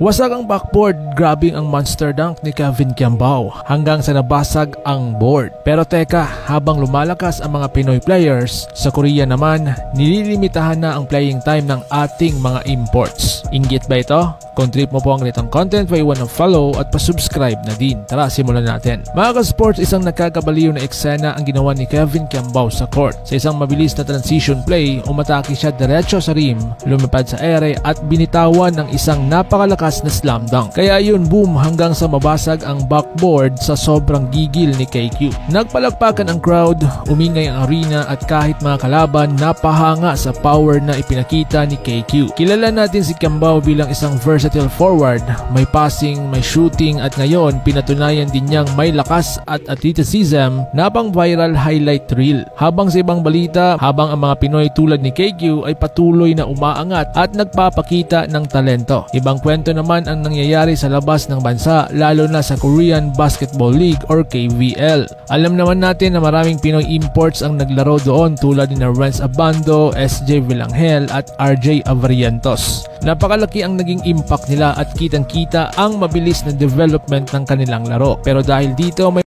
Wasag ang backboard, grabbing ang monster dunk ni Kevin Kiambao hanggang sa nabasag ang board. Pero teka, habang lumalakas ang mga Pinoy players, sa Korea naman, nililimitahan na ang playing time ng ating mga imports. Inggit ba ito? Kung trip mo po ang ganitong content, paiwan ng follow at pasubscribe na din. Tara, simulan natin. Mga ka-sports, isang nakakabaliw na eksena ang ginawa ni Kevin Kiambao sa court. Sa isang mabilis na transition play, umatake siya diretso sa rim, lumipad sa ere at binitawan ng isang napakalakas na slam dunk. Kaya yun, boom, hanggang sa mabasag ang backboard sa sobrang gigil ni KQ. Nagpalakpakan ang crowd, umingay ang arena at kahit mga kalaban napahanga sa power na ipinakita ni KQ. Kilala natin si Kiambao bilang isang versatile forward, may passing, may shooting at ngayon pinatunayan din niyang may lakas at athleticism na pang viral highlight reel. Habang sa ibang balita, habang ang mga Pinoy tulad ni KQ ay patuloy na umaangat at nagpapakita ng talento. Ibang kwento naman ang nangyayari sa labas ng bansa, lalo na sa Korean Basketball League or KVL. Alam naman natin na maraming Pinoy imports ang naglaro doon tulad ni Renz Abando, SJ Villanghel at RJ Avarientos. Napakalaki ang naging impact nila at kitang-kita ang mabilis na development ng kanilang laro. Pero dahil dito may